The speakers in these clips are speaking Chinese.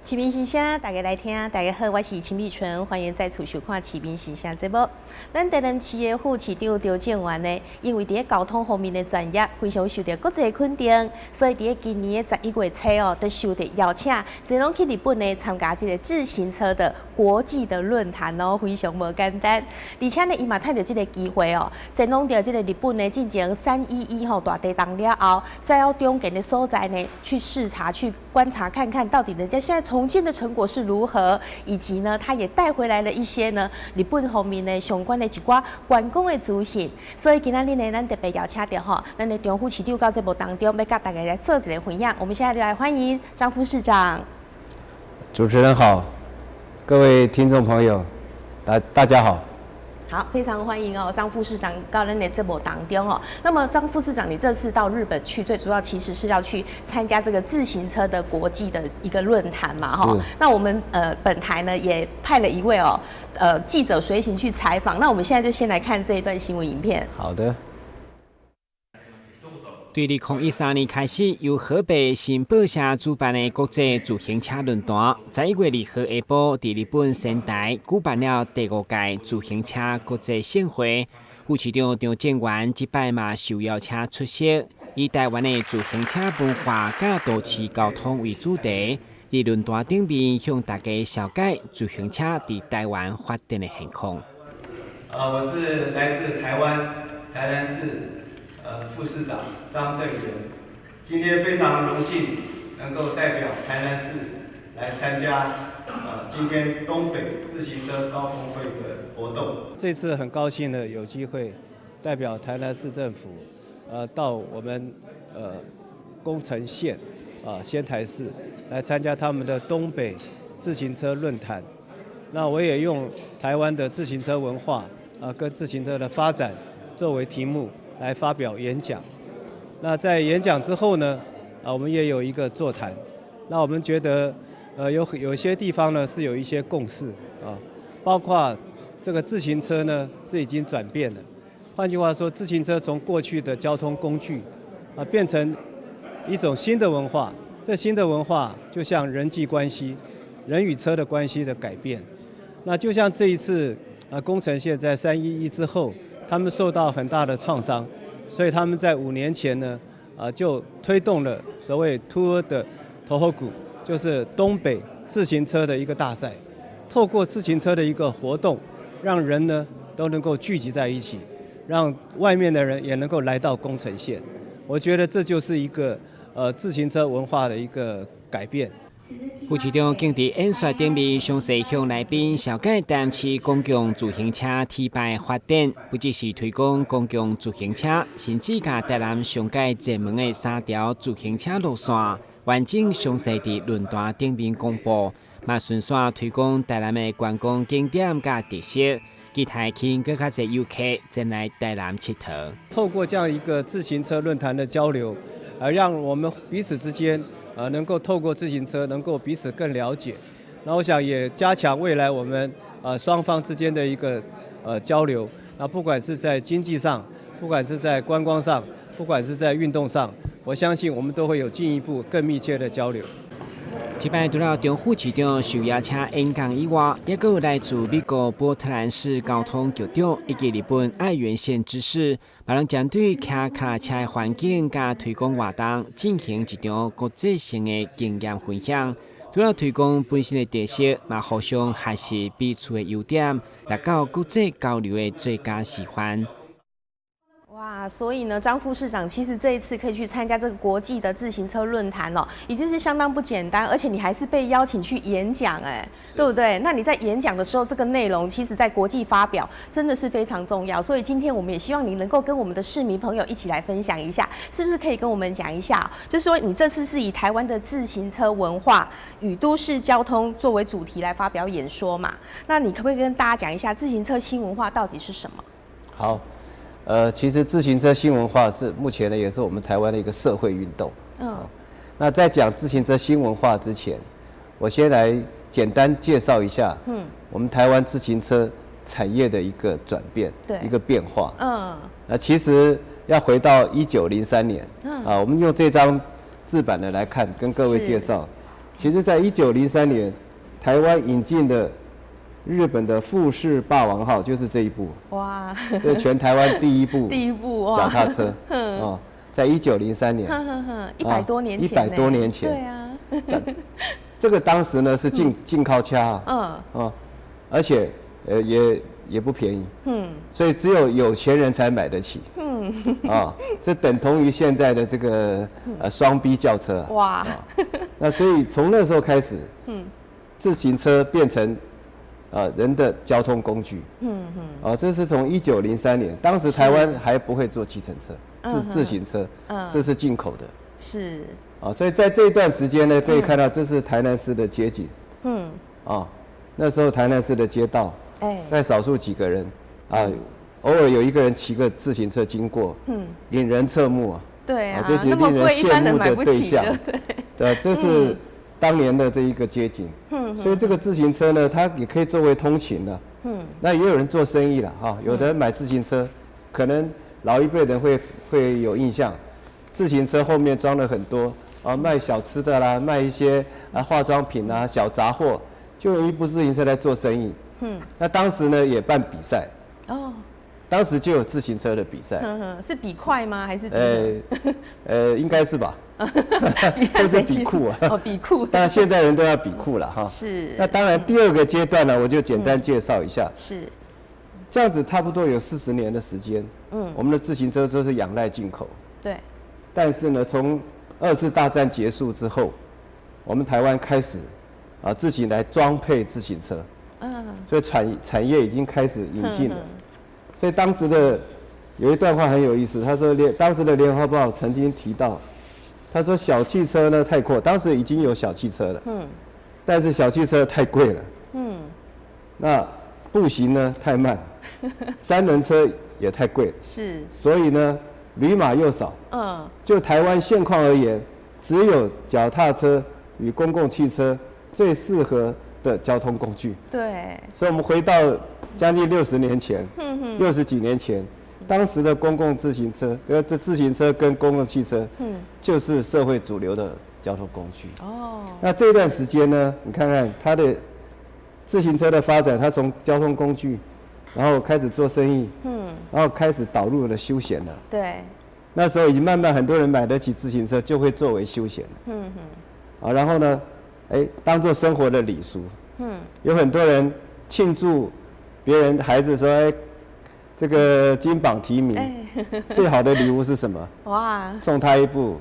市民心声，大家来听。大家好，我是秦碧纯，欢迎再次收看《市民心声》节目。咱台南市的副市长张建源呢，因为伫交通方面的专业非常受到国际肯定，所以伫今年的11月初哦，就受到邀请，前拢去日本呢参加这个自行车的国际的论坛哦，非常无简单。而且呢，伊嘛趁到这个机会哦，前拢到这个日本呢进行311大地震了后，再到中间的所在呢去视察、去观察看看到底人家现在重建的成果是如何，以及呢，他也带回来了一些呢日本方面呢相关的一寡观光的资讯。所以今仔日呢，咱特别邀请到咱的张副市长到节目当中，要甲大家来做一个分享。我们现在就来欢迎张副市长。主持人好，各位听众朋友，大家好。好，非常欢迎哦，张副市长到咱的节目当中哦。那么，张副市长，你这次到日本去，最主要其实是要去参加这个自行车的国际的一个论坛嘛，哈。那我们本台呢也派了一位记者随行去采访。那我们现在就先来看这一段新闻影片。好的。对2013年开始，由河北新报社主办的国际自行车论坛，在1月2号下晡，在日本仙台举办了第5届自行车国际盛会。副市长张建源这摆嘛受邀请出席，以台湾的自行车文化甲都市交通为主题，在论坛顶面向大家小解自行车在台湾发展的现况。我是来自台湾台南市。副市长张正元，今天非常荣幸能够代表台南市来参加今天东北自行车高峰会的活动。这次很高兴的有机会代表台南市政府到我们宫城县仙台市来参加他们的东北自行车论坛。那我也用台湾的自行车文化跟自行车的发展作为题目来发表演讲。那在演讲之后呢，我们也有一个座谈。那我们觉得，有些地方呢是有一些共识包括这个自行车呢是已经转变了。换句话说，自行车从过去的交通工具变成一种新的文化。这新的文化就像人际关系、人与车的关系的改变。那就像这一次宫城县在311之后，他们受到很大的创伤，所以他们在5年前呢，就推动了所谓 Tour de Tohoku， 就是东北自行车的一个大赛。透过自行车的一个活动，让人呢都能够聚集在一起，让外面的人也能够来到宫城县。我觉得这就是一个自行车文化的一个改变。副市长更伫演说顶面详细向来宾小解台南市公共自行车体牌发展，不只是推广公共自行车，甚至甲台南上界热门的3条自行车路线完整详细伫论坛顶面公布，嘛顺续推广台南的观光景点甲特色，期待吸更较侪游客前来台南佚佗。透过这样一个自行车论坛的交流，让我们彼此之间能够透过自行车能够彼此更了解。那我想也加强未来我们双方之间的一个交流。那不管是在经济上，不管是在观光上，不管是在运动上，我相信我们都会有进一步更密切的交流。这摆除了张副市长受邀请演讲以外，也有来自美国波特兰市交通局长以及日本爱媛县知事，把人针对骑脚踏车的环境甲推广活动进行一场国际性的经验分享。除了推广本身的特色，嘛互相学习彼此的优点，达到国际交流的最佳示范。哇，所以呢，张副市长其实这一次可以去参加这个国际的自行车论坛已经是相当不简单，而且你还是被邀请去演讲，对不对？那你在演讲的时候，这个内容其实在国际发表真的是非常重要。所以今天我们也希望你能够跟我们的市民朋友一起来分享一下，是不是可以跟我们讲一下，就是说你这次是以台湾的自行车文化与都市交通作为主题来发表演说嘛？那你可不可以跟大家讲一下自行车新文化到底是什么？好。其实自行车新文化是目前呢，也是我们台湾的一个社会运动。那在讲自行车新文化之前，我先来简单介绍一下，我们台湾自行车产业的一个转变，一个变化。其实要回到1903年，我们用这张制版的来看，跟各位介绍其实在1903年，台湾引进的日本的富士霸王号就是这一部，哇，这是全台湾第一部第一部哇脚踏车哦，在1903年，100多年前，100多年前，对啊，这个当时呢是进靠掐而且也不便宜，所以只有有钱人才买得起，这等同于现在的这个双 B 轿车哇，那所以从那时候开始，自行车变成人的交通工具，这是从1903年，当时台湾还不会做计程车，自行车，这是进口的，是，所以在这一段时间呢，可以看到这是台南市的街景，那时候台南市的街道，在少数几个人偶尔有一个人骑个自行车经过，引人侧目啊，对啊，这是令人羡慕的对象，对，这是当年的这一个街景，所以这个自行车呢，它也可以作为通勤的，那也有人做生意了有的人买自行车，可能老一辈人会有印象，自行车后面装了很多卖小吃的啦，卖一些化妆品啊，小杂货，就用一部自行车来做生意，那当时呢也办比赛，当时就有自行车的比赛，是比快吗？还是应该是吧，就是比酷啊，比酷，当然现在人都要比酷了哈。是。那当然第二个阶段呢，我就简单介绍一下，是。这样子差不多有40年的时间，我们的自行车都是仰赖进口，对。但是呢，从2次大战结束之后，我们台湾开始自己来装配自行车，所以产业已经开始引进了。所以当时的有一段话很有意思，他说当时的联合报曾经提到，他说小汽车呢太阔，当时已经有小汽车了，但是小汽车太贵了，那步行呢太慢，3轮车也太贵，是，所以呢旅马又少，就台湾现况而言，只有脚踏车与公共汽车最适合的交通工具，对，所以我们回到将近60年前，60几年前，当时的公共自行车，这自行车跟公共汽车，就是社会主流的交通工具。那这段时间呢，你看看它的自行车的发展，它从交通工具，然后开始做生意，然后开始导入了休闲了。对。那时候已经慢慢很多人买得起自行车，就会作为休闲了。然后呢，当做生活的礼俗。有很多人庆祝别人孩子说，这个金榜题名，最好的礼物是什么？哇！送他一部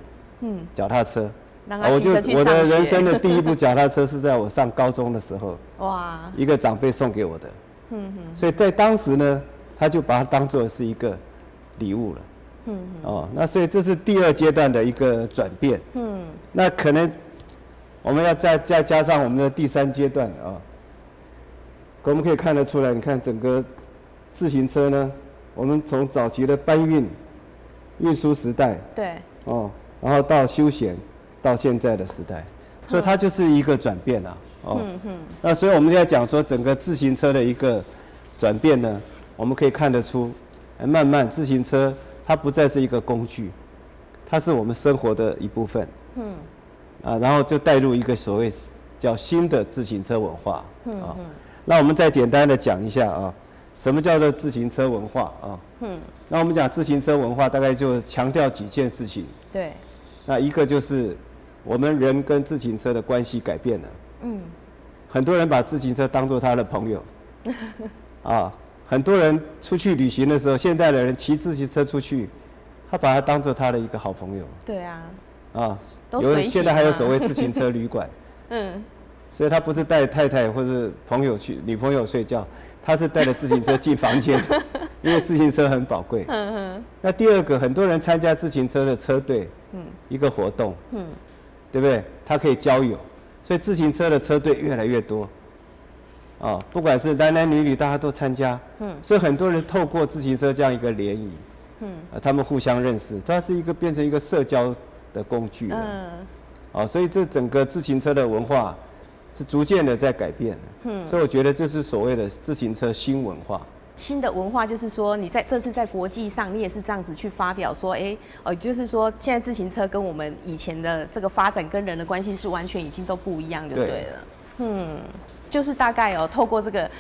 脚踏车。我的人生的第一部脚踏车是在我上高中的时候，哇！一个长辈送给我的。所以在当时呢，他就把它当作是一个礼物了。那所以这是第2阶段的一个转变。那可能我们要再加上我们的第3阶段我们可以看得出来，你看整个自行车呢，我们从早期的搬运输时代，对，然后到休闲，到现在的时代，所以它就是一个转变啊。那所以我们要讲说整个自行车的一个转变呢，我们可以看得出，慢慢自行车它不再是一个工具，它是我们生活的一部分。然后就带入一个所谓叫新的自行车文化那我们再简单的讲一下什么叫做自行车文化那我们讲自行车文化，大概就强调几件事情。对。那一个就是我们人跟自行车的关系改变了。很多人把自行车当作他的朋友。很多人出去旅行的时候，现代的人骑自行车出去，他把它当作他的一个好朋友。对啊。现在还有所谓自行车旅馆。所以他不是带太太或者女朋友睡觉，他是带着自行车进房间，因为自行车很宝贵。那第2个，很多人参加自行车的车队，一个活动，对不对？他可以交友，所以自行车的车队越来越多。不管是男男女女，大家都参加。所以很多人透过自行车这样一个联谊，他们互相认识，它是变成一个社交的工具了。所以这整个自行车的文化是逐渐的在改变。所以我觉得这是所谓的自行车新文化。新的文化，就是说你在这次在国际上，你也是这样子去发表说，就是说现在自行车跟我们以前的这个发展跟人的关系是完全已经都不一样，就对了。就是大概透过这个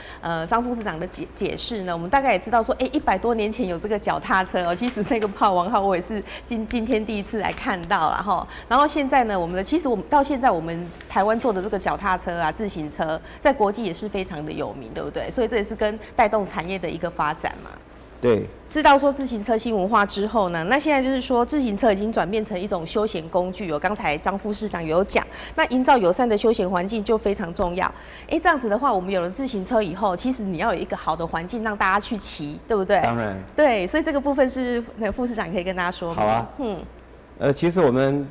张副市长的解释呢，我们大概也知道说，100多年前有这个脚踏车哦，其实那个炮王号我也是今天第一次来看到了哈。然后现在呢，其实我们到现在我们台湾做的这个脚踏车啊、自行车，在国际也是非常的有名，对不对？所以这也是跟带动产业的一个发展嘛。对，知道说自行车新文化之后呢，那现在就是说自行车已经转变成一种休闲工具哦。刚才张副市长有讲，那营造友善的休闲环境就非常重要。这样子的话，我们有了自行车以后，其实你要有一个好的环境让大家去骑，对不对？当然。对，所以这个部分是那个副市长可以跟大家说吗？好啊。其实我们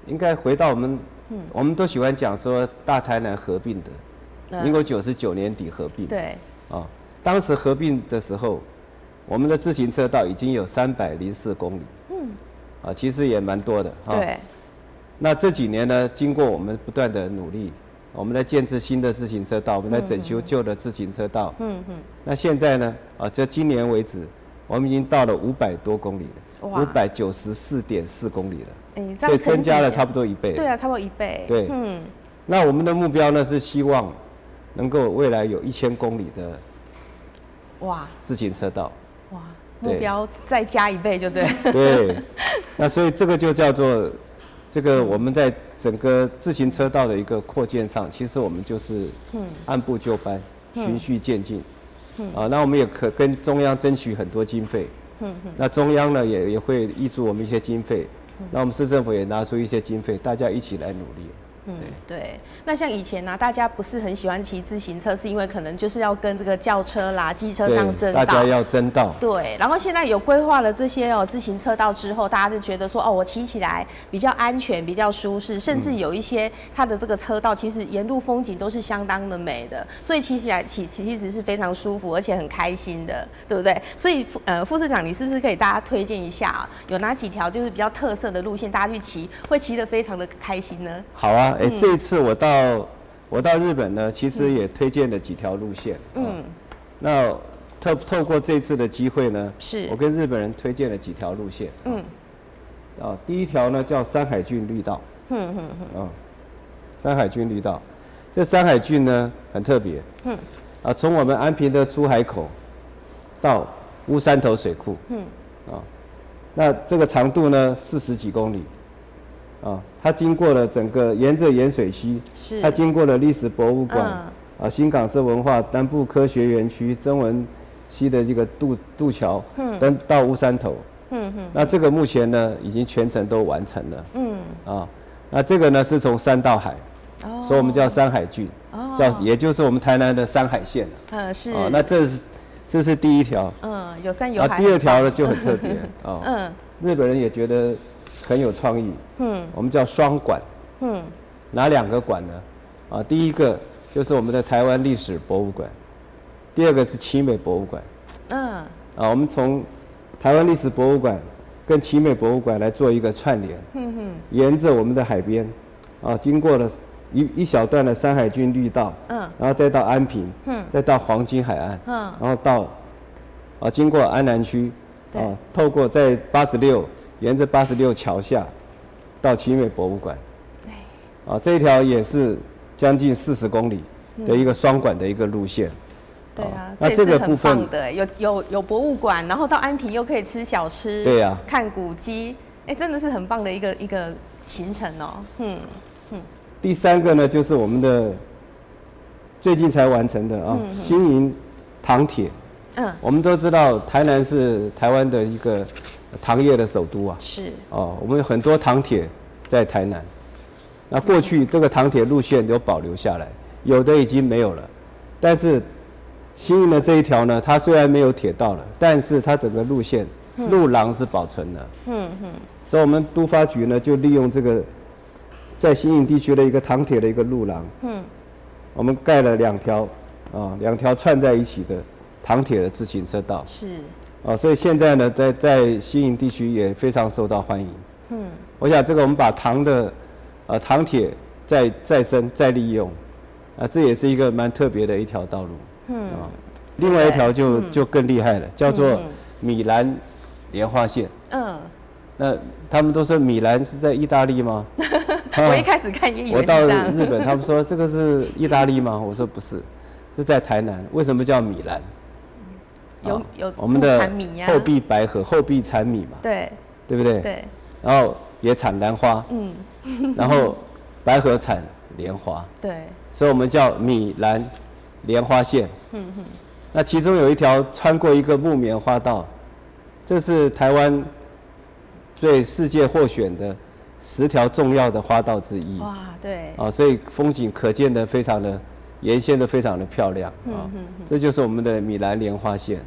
应该回到我们都喜欢讲说大台南合并的，民国99年底合并。对。当时合并的时候，我们的自行车道已经有304公里，其实也蛮多的。对。那这几年呢，经过我们不断的努力，我们来建制新的自行车道，我们来整修旧的自行车道。那现在呢，这今年为止，我们已经到了500多公里了，594.4公里了，所以增加了差不多1倍。对啊，差不多1倍。对。那我们的目标呢是希望能够未来有1000公里的自行车道。哇，目标再加1倍就对。对，那所以这个就叫做这个我们在整个自行车道的一个扩建上，其实我们就是按部就班、循序渐进。那我们也可跟中央争取很多经费。那中央呢也会挹注我们一些经费，那我们市政府也拿出一些经费，大家一起来努力。对。那像以前呢，大家不是很喜欢骑自行车，是因为可能就是要跟这个轿车啦、机车这样争道。大家要争道。对。然后现在有规划了这些自行车道之后，大家就觉得说，我骑起来比较安全、比较舒适，甚至有一些它的这个车道其实沿路风景都是相当的美的，所以骑起来其实是非常舒服，而且很开心的，对不对？所以副市长，你是不是可以大家推荐一下有哪几条就是比较特色的路线，大家去骑会骑得非常的开心呢？好啊。这一次我到日本呢，其实也推荐了几条路线。那透过这次的机会呢，我跟日本人推荐了几条路线。第一条呢叫山海郡绿道。山海郡绿道，这山海郡呢很特别。从我们安平的出海口到乌山头水库。那这个长度呢40几公里。它经过了整个沿着盐水溪，它经过了历史博物馆，新港社文化、南部科学园区、曾文溪的这个渡桥，到乌山头。那这个目前呢已经全程都完成了。那这个呢是从山到海，所以我们叫山海郡，也就是我们台南的山海线了。是。那这是第一条。有山有海。第二条呢就很特别。日本人也觉得很有创意。我们叫双馆。哪2个馆呢？第一个就是我们的台湾历史博物馆，第二个是奇美博物馆。我们从台湾历史博物馆跟奇美博物馆来做一个串联。沿着我们的海边，经过了一小段的山海郡绿道，然后再到安平，再到黄金海岸，然后到经过安南区，透过在沿着86桥下到奇美博物馆。这一条也是将近40公里的一个双馆的一个路线。对啊，那这个部分的有博物馆，然后到安平又可以吃小吃，对呀，看古迹，真的是很棒的一个行程哦。第3个呢，就是我们的最近才完成的新营糖铁。我们都知道台南是台湾的一个糖业的首都啊。是。我们有很多糖铁在台南。那过去这个糖铁路线都保留下来，有的已经没有了，但是新营的这一条呢，它虽然没有铁道了，但是它整个路线路廊是保存的。所以我们都发局呢就利用这个在新营地区的一个糖铁的一个路廊，我们盖了2条串在一起的糖铁的自行车道。是。所以现在呢，在新营地区也非常受到欢迎。我想这个我们把糖铁再生再利用，这也是一个蛮特别的一条道路。另外一条就更厉害了，叫做米兰莲花线。那他们都说米兰是在意大利吗？我一开始看也以为我到是这样。日本，他们说这个是意大利吗？我说不是，是在台南。为什么叫米兰？有我们的产米呀，后壁白河，后壁产米嘛，对对不对？对，然后也产兰花，然后白河产莲花，对，所以我们叫米兰莲花线。那其中有一条穿过一个木棉花道，这是台湾对世界获选的10条重要的花道之一。哇，对，所以风景可见的非常的沿线都非常的漂亮啊。这就是我们的米兰莲花线。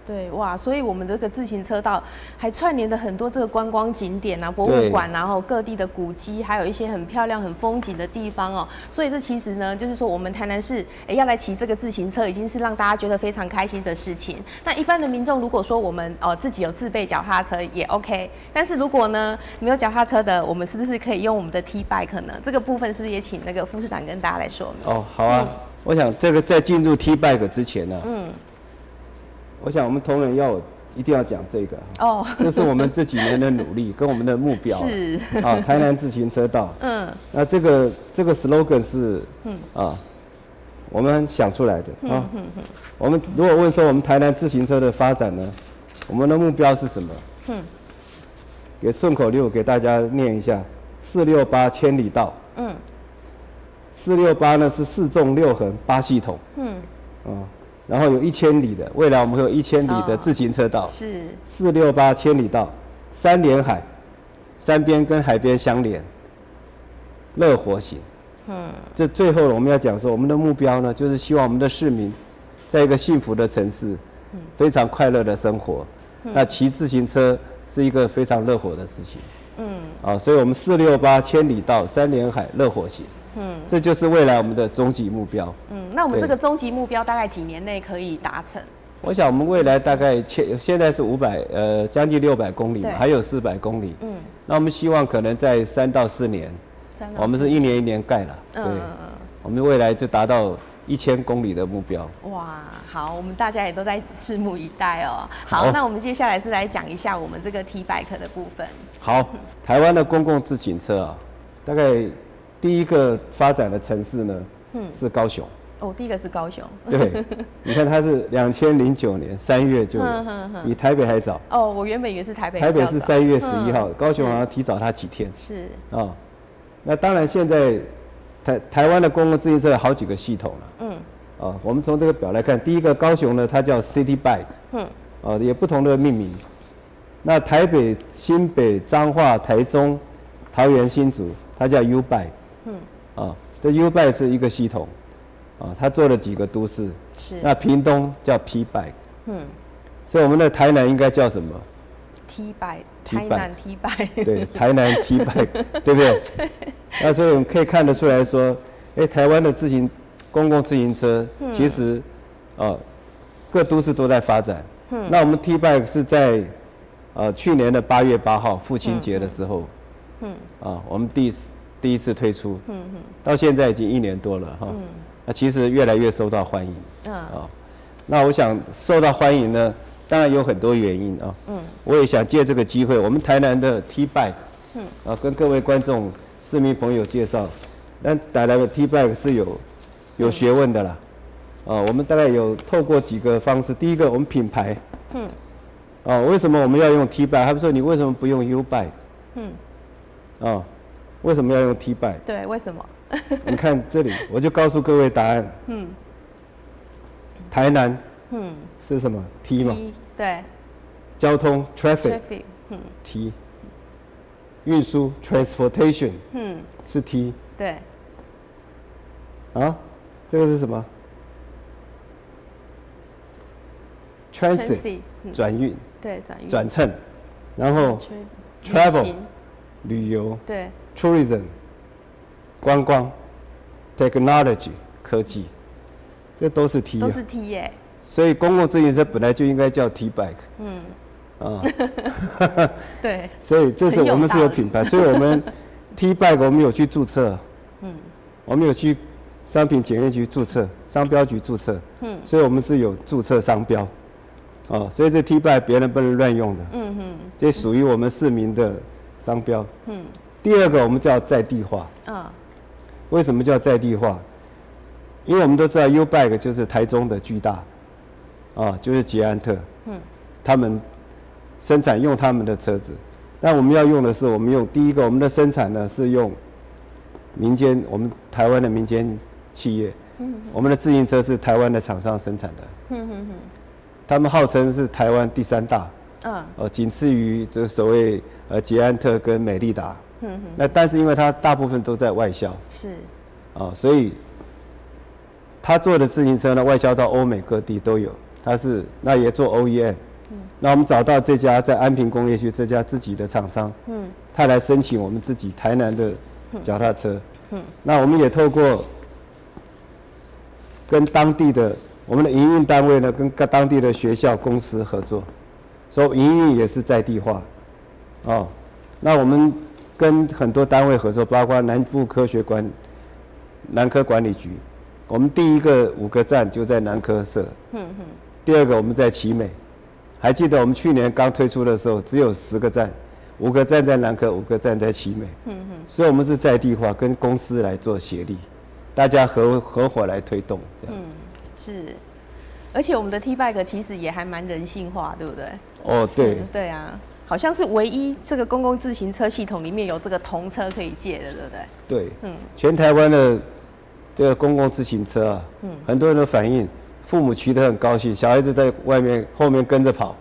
对，哇，所以我们这个自行车道还串联的很多这个观光景点啊、博物馆，然后各地的古迹，还有一些很漂亮、很风景的地方哦。所以这其实呢，就是说我们台南市要来骑这个自行车，已经是让大家觉得非常开心的事情。那一般的民众如果说我们自己有自备脚踏车也 OK， 但是如果呢没有脚踏车的，我们是不是可以用我们的 T bike 呢？这个部分是不是也请那个副市长跟大家来说明？好啊。我想这个在进入 T bike 之前呢，我想我们同仁一定要讲这个这是我们这几年的努力跟我们的目标是台南自行车道。那这个 slogan 是我们想出来的我们如果问说我们台南自行车的发展呢，我们的目标是什么？给顺口溜给大家念一下：468千里道。468呢是4纵6横8系统。然后有1000里的，未来我们会有1000里的自行车道。是468千里道，3连海，山边跟海边相连，乐活行。这最后我们要讲说，我们的目标呢，就是希望我们的市民在一个幸福的城市，非常快乐的生活。那骑自行车是一个非常乐活的事情。所以我们468千里道，3连海，乐活行。这就是未来我们的终极目标。那我们这个终极目标大概几年内可以达成？我想我们未来大概现在是500将近600公里嘛，还有400公里。那我们希望可能在3到4年，我们是一年一年盖了。对，我们未来就达到1000公里的目标。哇，好，我们大家也都在拭目以待哦。好，那我们接下来是来讲一下我们这个 T bike 的部分。好，台湾的公共自行车大概第一个发展的城市呢，是高雄。第一个是高雄。对，你看它是2009年3月就有，比台北还早。我原本以为是台北。台北是3月11号，高雄好像提早它几天。是。那当然现在台湾的公共自行车有好几个系统了。我们从这个表来看，第一个高雄呢，它叫 City Bike。也不同的命名。那台北、新北、彰化、台中、桃园、新竹，它叫 U Bike。这 U Bike 是一个系统。它做了几个都市。是。那屏东叫 P Bike。所以我们的台南应该叫什么 ？T Bike。台南 T Bike。对，台南 T Bike， 对不对？那所以我们可以看得出来说，台湾的公共自行车其实各都市都在发展。那我们 T Bike 是在去年的8月8号父亲节的时候，我们第一次推出，到现在已经1年多了那其实越来越受到欢迎。那我想受到欢迎呢，当然有很多原因我也想借这个机会，我们台南的 T Bike，跟各位观众、市民朋友介绍，那台南的 T Bike 是有学问的啦。我们大概有透过几个方式，第一个我们品牌，为什么我们要用 T Bike？ 他们说你为什么不用 U Bike？为什么要用 T Bike？ 对，为什么？你看这里，我就告诉各位答案。台南，是什么 T 嘛？对。交通 traffic，T。运输 transportation，是 T。对。这个是什么 ？transit， 转运。对，转乘。然后 travel， 旅游。对。tourism， 观光 ，technology， 科技，这都是 T。都是 T 耶。所以公共自行车本来就应该叫 T bike。对。所以这是我们是有品牌，所以我们 T bike 我们有去注册。我们有去商品检验局注册，商标局注册，所以我们是有注册商标，哦，所以这 T-Bike 别人不能乱用的，这属于我们市民的商标。第二个我们叫在地化，为什么叫在地化？因为我们都知道 U-Bike 就是台中的巨大，就是捷安特，他们生产用他们的车子，但我们要用的是我们用第一个我们的生产呢是用民间，我们台湾的民间企业，我们的自行车是台湾的厂商生产的，他们号称是台湾第3大，仅次于这个所谓捷安特跟美利达，那但是因为它大部分都在外销，是，所以他做的自行车呢外销到欧美各地都有，那也做 OEM，那我们找到这家在安平工业区这家自己的厂商，他来申请我们自己台南的脚踏车，那我们也透过跟当地的我们的营运单位呢，跟当地的学校公司合作，所以营运也是在地化，那我们跟很多单位合作，包括南部南科管理局，我们第一个5个站就在南科设，第二个我们在奇美，还记得我们去年刚推出的时候只有10个站，5个站在南科，5个站在奇美，所以我们是在地化，跟公司来做协力，大家合伙来推动，这样。是，而且我们的 T-Bike 其实也还蛮人性化，对不对？对。对啊，好像是唯一这个公共自行车系统里面有这个童车可以借的，对不对？对。全台湾的这个公共自行车啊，很多人都反映，父母骑得很高兴，小孩子在外面后面跟着跑，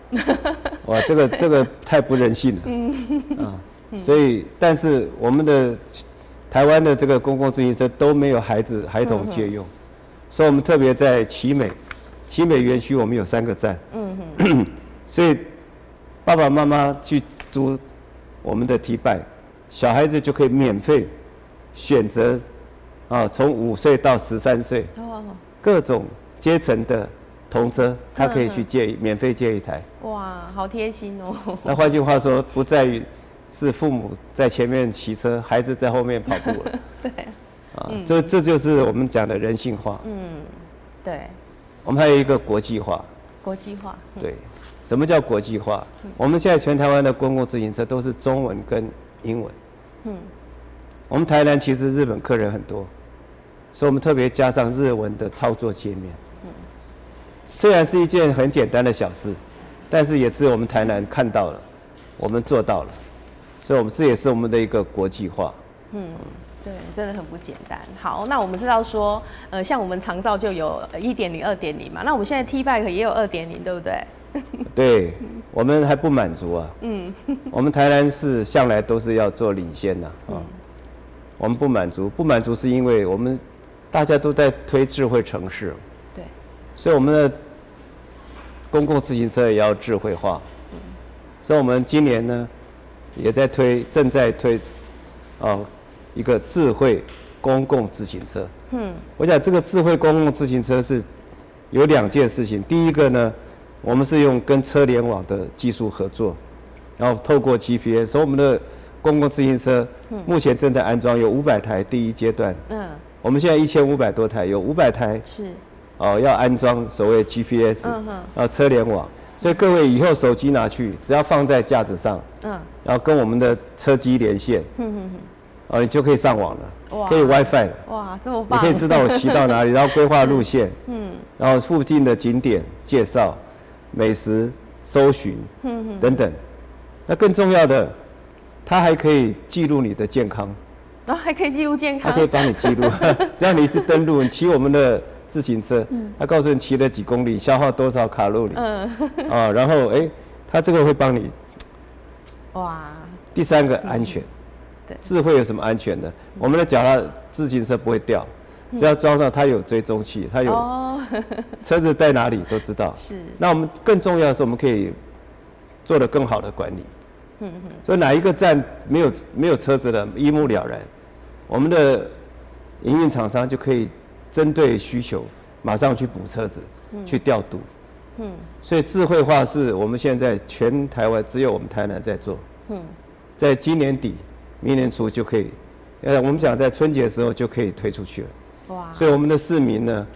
哇，这个太不人性了，所以，但是我们的台湾的这个公共自行车都没有孩童借用，所以我们特别在奇美园区，我们有3个站，所以爸爸妈妈去租我们的 T-Bike， 小孩子就可以免费选择，从5岁到13岁，各种阶层的童车，他可以去免费借一台。哇，好贴心哦。那换句话说，不在于是父母在前面骑车，孩子在后面跑步了。对。这就是我们讲的人性化。对。我们还有一个国际化。国际化。对。什么叫国际化？我们现在全台湾的公共自行车都是中文跟英文。我们台南其实日本客人很多，所以我们特别加上日文的操作界面。虽然是一件很简单的小事，但是也只有我们台南看到了，我们做到了，所以这也是我们的一个国际化。对，真的很不简单。好，那我们知道说，像我们长照就有1.0、2.0嘛，那我们现在 T-Bike 也有2.0，对不对？对，我们还不满足啊。我们台南市向来都是要做领先的我们不满足是因为我们大家都在推智慧城市。对。所以我们的公共自行车也要智慧化。所以我们今年呢，也正在推，一个智慧公共自行车。我想这个智慧公共自行车是有2件事情。第一个呢，我们是用跟车联网的技术合作，然后透过 GPS， 所以我们的公共自行车目前正在安装，有500台第一阶段。我们现在1500多台，有500台是要安装所谓 GPS， 车联网。所以各位以后手机拿去，只要放在架子上，然后跟我们的车机连线，你就可以上网了，可以 WiFi 了。哇，这么棒！你可以知道我骑到哪里，然后规划路线，然后附近的景点介绍、美食搜寻，等等。那更重要的，它还可以记录你的健康。还可以记录健康。它可以帮你记录，只要你一次登录，你骑我们的自行车，它告诉你骑了几公里，消耗多少卡路里，然后它这个会帮你。哇！第3个安全。智慧有什么安全的？我们的脚踏自行车不会掉，只要装上它有追踪器，它有车子在哪里都知道。是。那我们更重要的是，我们可以做得更好的管理。所以哪一个站没有车子的，一目了然，我们的营运厂商就可以针对需求，马上去补车子，去调度。所以智慧化是我们现在全台湾只有我们台南在做。在今年底。明年初就可以，我们讲在春节的时候就可以推出去了。哇！所以我们的市民呢，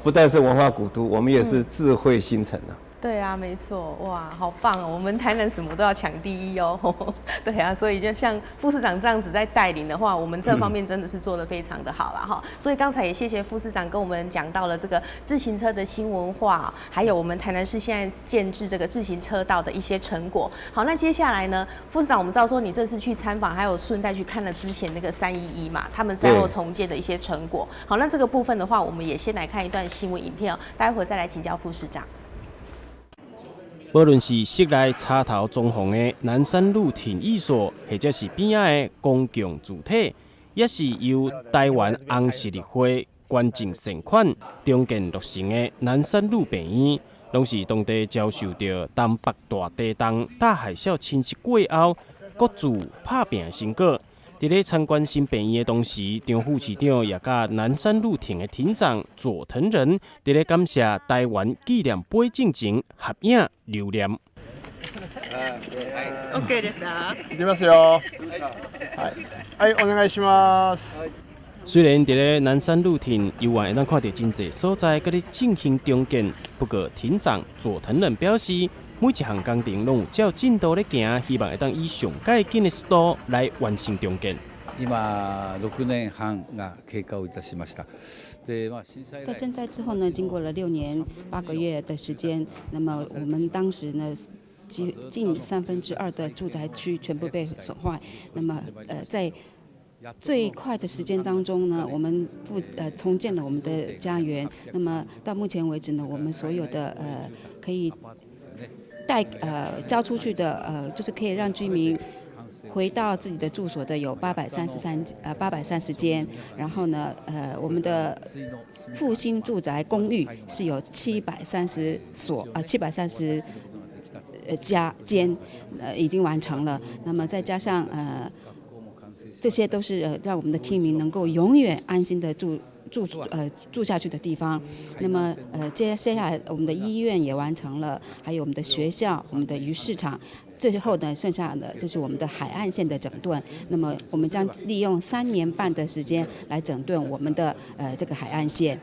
不但是文化古都，我们也是智慧新城啊。对啊，没错，哇，好棒哦！我们台南什么都要抢第一哦。对啊，所以就像副市长这样子在带领的话，我们这方面真的是做得非常的好啦哈。所以刚才也谢谢副市长跟我们讲到了这个自行车的新文化，还有我们台南市现在建制这个自行车道的一些成果。好，那接下来呢，副市长，我们知道说你这次去参访，还有顺带去看了之前那个311嘛，他们灾后重建的一些成果。好，那这个部分的话，我们也先来看一段新闻影片哦，待会再来请教副市长。无论是室内插头装潢的南山路体育所，或者是边仔的公共主体，也是由台湾红十字会捐赠善款重建落成的南山路病院，拢是当地遭受到东北大地震、大海啸侵袭过后，各自拍拼的成果。伫咧参观新病院的同时，张副市长也甲南山路亭的亭长佐藤仁伫咧感谢台湾纪念碑进前合影留念。OK ですか？いきますよ。はい、お願いします。虽然伫咧南山路亭游玩会当看到真侪所在搁咧进行重建，不过亭长佐藤仁表示，每一项工程拢有照进度咧行，希望会当以上介紧的速度来完成重建。今6年半が経過をいたしました。在震灾之后呢，经过了6年8个月的时间，那么我们当时呢，近2/3的住宅区全部被损坏。那么在最快的时间当中呢，我们重建了我们的家园。那么到目前为止呢，我们所有的可以交出去的就是可以让居民回到自己的住所的有830间，然后呢我们的复兴住宅公寓是有730间已经完成了。那么再加上这些都是让我们的居民能够永远安心的住下去的地方。那么接下来我们的医院也完成了，还有我们的学校、我们的鱼市场。最后呢，剩下的就是我们的海岸线的整顿。那么我们将利用3年半的时间来整顿我们的这个海岸线。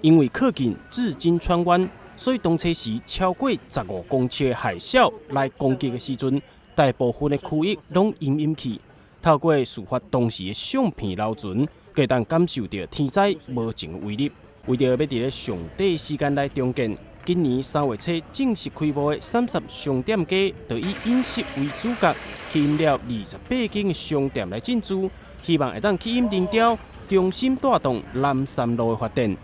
因为靠近至金川湾，所以当初时超过15公尺的海啸来攻击的时阵，大部分的区域拢淹去。透过事发当时的相片留存，可以当感受到天灾无情的威力。为着要伫咧上短时间来重建，今年3月初正式开幕的30商店街，就以饮食为主角，吸引了28间的商店来进驻，希望会当吸引人潮，重新带动南山路的发展。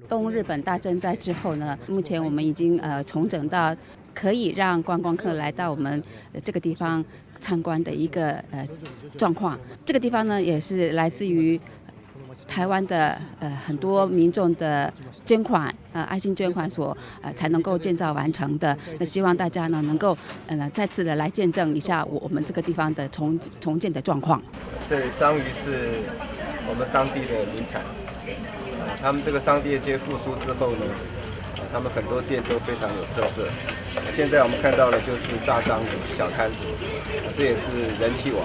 东日本大震灾之后呢，目前我们已经重整到可以让观光客来到我们这个地方参观的一个状况。这个地方呢，也是来自于台湾的很多民众的捐款，爱心捐款所才能够建造完成的。那希望大家呢能够再次的来见证一下我们这个地方的重建的状况。这里章鱼是我们当地的名产，他们这个商店街复苏之后呢，他们很多店都非常有特色。现在我们看到的就是炸章鱼小摊子，这也是人气王。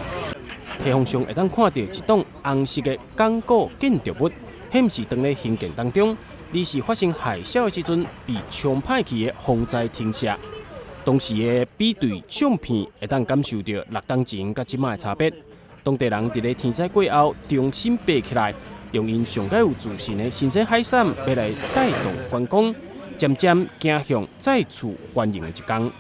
地方上会当看到一栋红色的港口建筑物，显示当咧兴建当中，而是发生海啸的时阵被冲歹去的风灾停车。当时的比对相片会当感受到6年前甲即摆的差别。当地人伫咧天灾过后重新爬起来，用因上介有自信的新鲜海产要来带动观光，渐渐走向再次欢迎的一天。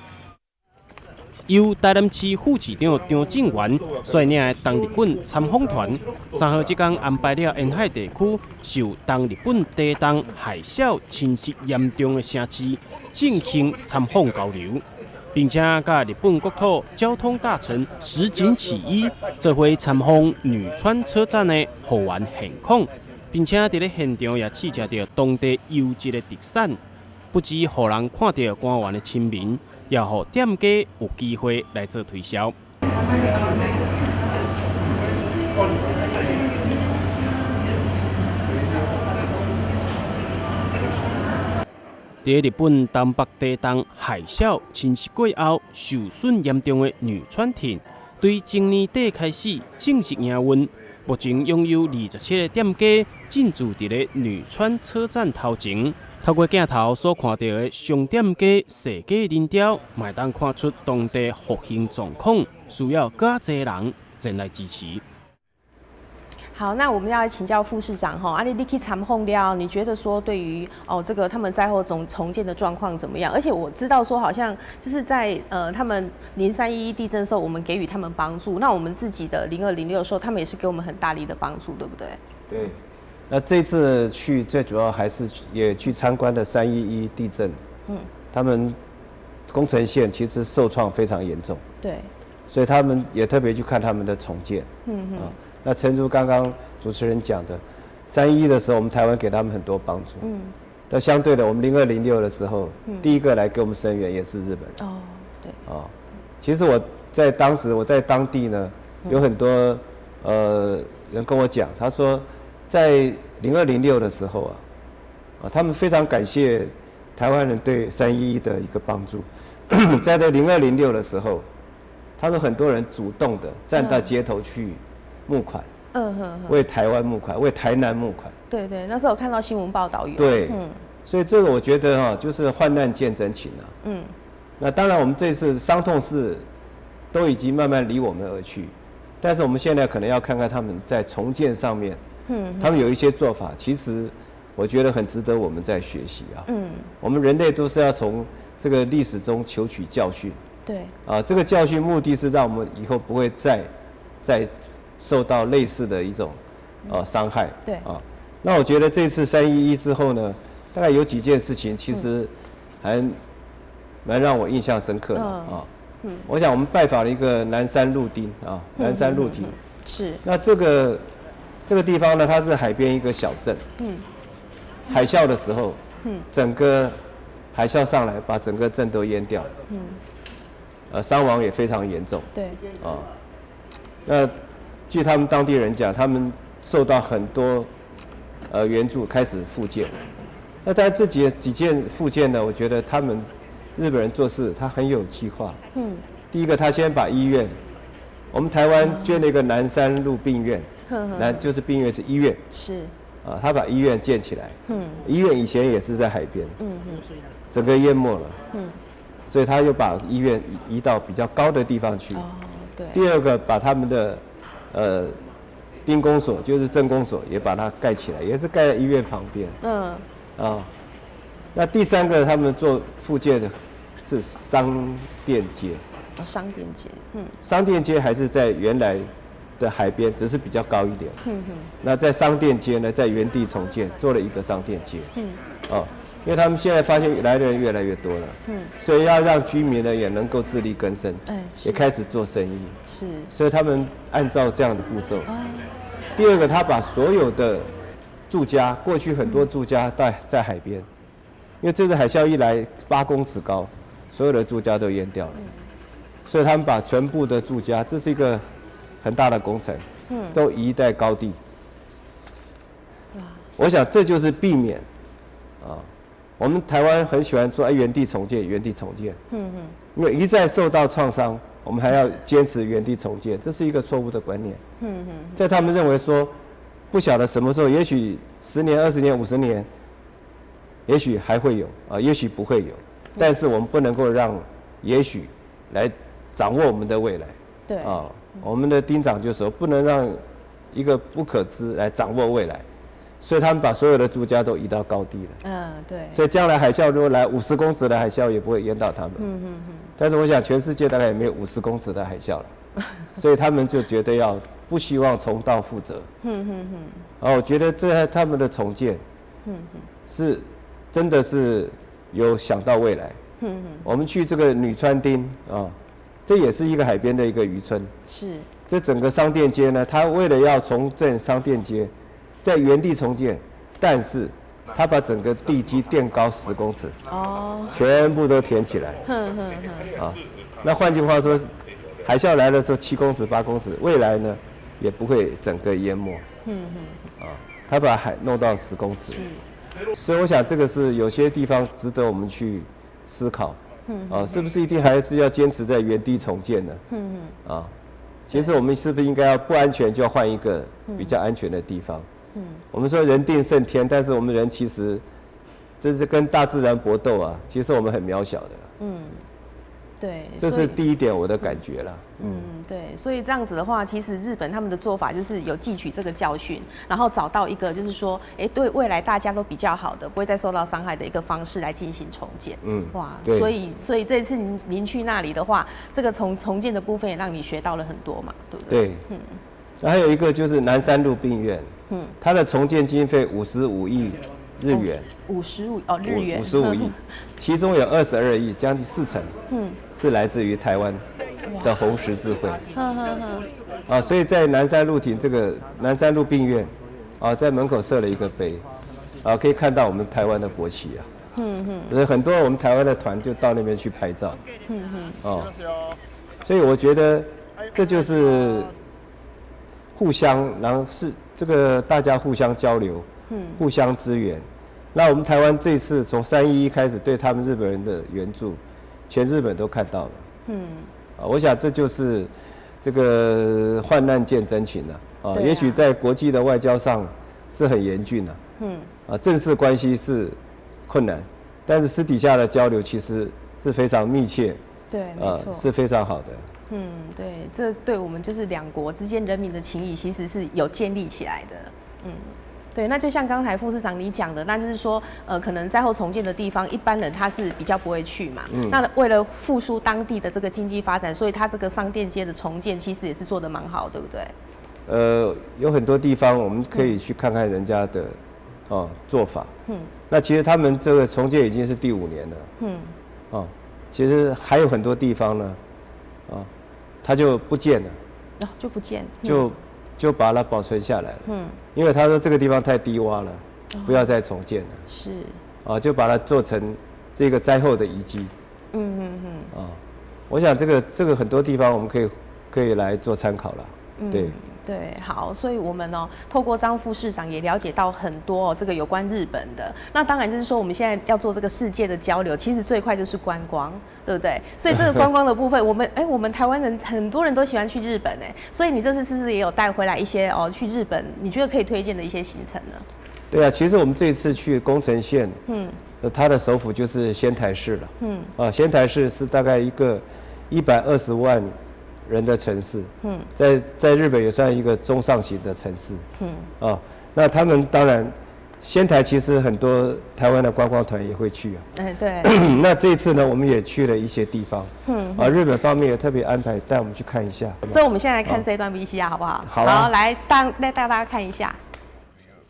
由台南市副市长张正元率领的东日本参访团，3号即天安排了沿海地区受东日本地震海啸侵袭严重的城市进行参访交流，并且甲日本国土交通大臣石井启一做伙参访女川车站的河湾现况，并且伫咧现场也试食到当地优质的特产，不止互人看到官员的亲民。也让店家有机会来做推销。在日本东北地震海啸侵袭过后，受损严重的女川町，对今年底开始正式营运。目前拥有27个店家，进驻伫咧女川车站头前。透过镜头所看到的商店街设计人潮，嘛当看出当地复兴状况，需要更侪人前来支持。好，那我们要来请教副市长哈，你去参访了，你觉得说对于这个他们灾后重建的状况怎么样？而且我知道说好像就是在他们0311地震的时候，我们给予他们帮助，那我们自己的0206的时候，他们也是给我们很大力的帮助，对不对？对。那这次去最主要还是也去参观的311地震，他们宫城县其实受创非常严重，对，所以他们也特别去看他们的重建，那诚如刚刚主持人讲的，311的时候我们台湾给他们很多帮助，那相对的我们0206的时候，第一个来给我们声援也是日本，对，其实我在当地呢，有很多人跟我讲，他说。在0206的时候他们非常感谢台湾人对311的一个帮助。在这0206的时候，他们很多人主动的站到街头去募款，为台湾募款，为台南募款。对对，那时候我看到新闻报道有。对，所以这个我觉得就是患难见真情啊。那当然我们这次伤痛是都已经慢慢离我们而去，但是我们现在可能要看看他们在重建上面。他们有一些做法，其实我觉得很值得我们在学习啊。我们人类都是要从这个历史中求取教训。对。这个教训目的是让我们以后不会再受到类似的一种伤害。对。那我觉得这次311之后呢，大概有几件事情其实还蛮让我印象深刻的我想我们拜访了一个南山路町南山路町。是。那这个地方呢，它是海边一个小镇。海啸的时候，整个海啸上来，把整个镇都淹掉。伤亡也非常严重。对。那据他们当地人讲，他们受到很多援助，开始复建。那当然这几件复建呢，我觉得他们日本人做事他很有计划。第一个，他先把医院，我们台湾捐了一个南山路病院。就是病院是医院，是他把医院建起来，医院以前也是在海边，整个淹没了，所以他又把医院移到比较高的地方去。对。第二个，把他们的町公所，就是镇公所，也把它盖起来，也是盖在医院旁边。那第三个，他们做复建的是商店街。商店街，商店街还是在原来的海边，只是比较高一点。那在商店街呢，在原地重建，做了一个商店街。因为他们现在发现来的人越来越多了。所以要让居民呢也能够自力更生，也开始做生意。是。所以他们按照这样的步骤。第二个，他把所有的住家，过去很多住家在海边，因为这次海啸一来8公尺高，所有的住家都淹掉了。所以他们把全部的住家，这是一个很大的工程，都移在高地。我想这就是避免我们台湾很喜欢说原地重建，原地重建。因为一再受到创伤，我们还要坚持原地重建，这是一个错误的观念。在他们认为说，不晓得什么时候，也许10年、20年、50年，也许还会有也许不会有，但是我们不能够让也许来掌握我们的未来。对。我们的町长就说，不能让一个不可知来掌握未来，所以他们把所有的住家都移到高地了。对。所以将来海啸如果来50公尺的海啸，也不会淹到他们。但是我想，全世界大概也没有50公尺的海啸了，所以他们就觉得不希望重蹈覆辙。我觉得这他们的重建，是真的是有想到未来。我们去这个女川町这也是一个海边的一个渔村。是。这整个商店街呢，它为了要重建商店街，在原地重建，但是它把整个地基垫高10公尺，全部都填起来。那换句话说，海啸来的时候7公尺、8公尺，未来呢也不会整个淹没。它把海弄到10公尺。所以我想这个是有些地方值得我们去思考。是不是一定还是要坚持在原地重建呢？其实我们是不是应该要不安全就要换一个比较安全的地方？我们说人定胜天，但是我们人其实这是跟大自然搏斗啊，其实我们很渺小的。对，这是第一点我的感觉啦。对，所以这样子的话，其实日本他们的做法就是有汲取这个教训，然后找到一个就是说，对未来大家都比较好的，不会再受到伤害的一个方式来进行重建。哇，所以这次您去那里的话，这个重建的部分也让你学到了很多嘛，对不对？对，还有一个就是南山路病院，它的重建经费55亿日元。55日元。55亿，其中有22亿，将近40%，是来自于台湾的红十字会。所以在南山路这个南山路病院，在门口设了一个碑，可以看到我们台湾的国旗啊。所以很多我们台湾的团就到那边去拍照。所以我觉得这就是互相，然后是这个大家互相交流，互相支援。那我们台湾这次从311开始对他们日本人的援助，全日本都看到了。我想这就是这个患难见真情了。也许在国际的外交上是很严峻的，正式关系是困难，但是私底下的交流其实是非常密切，对，没错，是非常好的。对，这对我们就是两国之间人民的情谊，其实是有建立起来的。对，那就像刚才副市长你讲的，那就是说，可能灾后重建的地方，一般人他是比较不会去嘛。那为了复苏当地的这个经济发展，所以他这个商店街的重建其实也是做得蛮好，对不对？有很多地方我们可以去看看人家的做法。那其实他们这个重建已经是第5年了。其实还有很多地方呢，它就不建了。就不见。就把它保存下来了。因为他说这个地方太低洼了，不要再重建了。是。就把它做成这个灾后的遗迹。我想这个很多地方我们可以来做参考了。对，好，所以我们透过张副市长也了解到很多这个有关日本的。那当然就是说，我们现在要做这个世界的交流，其实最快就是观光，对不对？所以这个观光的部分，我们台湾人很多人都喜欢去日本所以你这次是不是也有带回来一些去日本你觉得可以推荐的一些行程呢？对啊，其实我们这一次去宫城县，它的首府就是仙台市了。仙台市是大概一个120万人的城市，在日本也算一个中上型的城市，那他们当然，仙台其实很多台湾的观光团也会去对。那这一次呢，我们也去了一些地方，日本方面也特别安排带我们去看一下。所以我们现在来看这一段 VCR 好不好？好，来带大家看一下。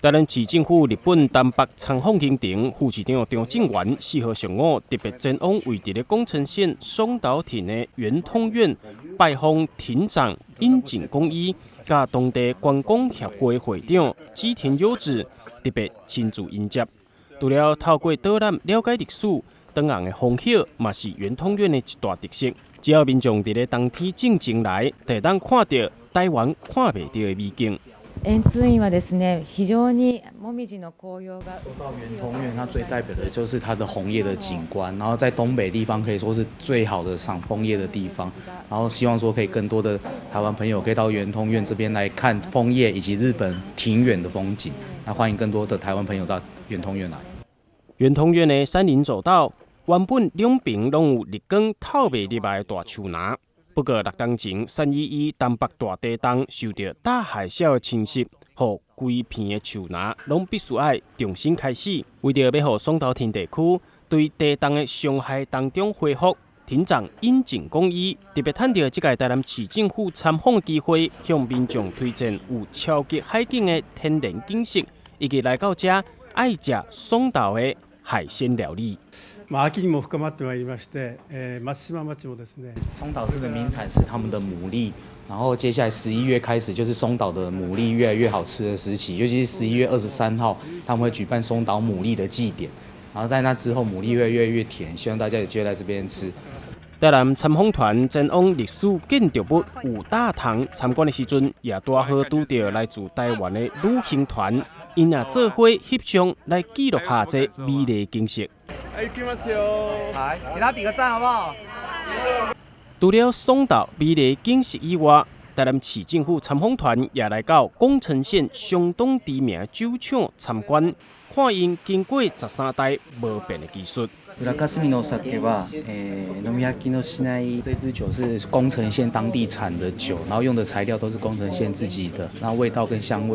台南市政府日本东北参访行程，副市长张正元4号上午特别前往位伫咧宫城县松岛町的圆通院拜访町长樱井公一，甲当地观光协会会长吉田优子特别亲自迎接。除了透过导览了解历史，当红的风景嘛是圆通院的一大特色。只要民众伫咧当天进前来，就当看到台湾看袂到的美景。円通院はですね、非常にもみじの紅葉が。说到圆通院，它最代表的就是它的红叶的景观，然后在东北地方可以说是最好的赏枫叶的地方，然后希望说可以更多的台湾朋友可以到圆通院这边来看枫叶以及日本庭园的风景，那欢迎更多的台湾朋友到圆通院来。圆通院的山林走道原本两边拢有日光透袂入来的大树林。不过6天前，311东北大地震受到大海啸的侵袭，互规片的树林拢必须要重新开始。为着要互松岛町地区对地震的伤害当中恢复，町长樱井公一特别趁着这届台南市政府参访的机会，向民众推荐有超级海景的天然景色，以及来到这爱食松岛的海鲜料理。秋にも深まってまいりまして、松島町もですね。松岛市的名产是他们的牡蛎，然后接下来11月开始就是松岛的牡蛎越来越好吃的时期，尤其是11月23号，他们会举办松岛牡蛎的祭典，然后在那之后牡蛎会越来越甜，希望大家有机会来这边吃。台南参访团前往历史建筑物五大堂参观的时阵，也刚好拄到来自台湾的旅行团，因也做伙翕相来记录下这美丽景色。来，请他比个赞好不好？除了松岛美丽景色以外，台南市政府参访团也来到宫城县相当知名的酒厂参观，看因经过13代无变的技术。浦霞の酒は、飲み飽きのしない。这支酒是宫城县当地产的酒，然后用的材料都是宫城县自己的，然后味道跟香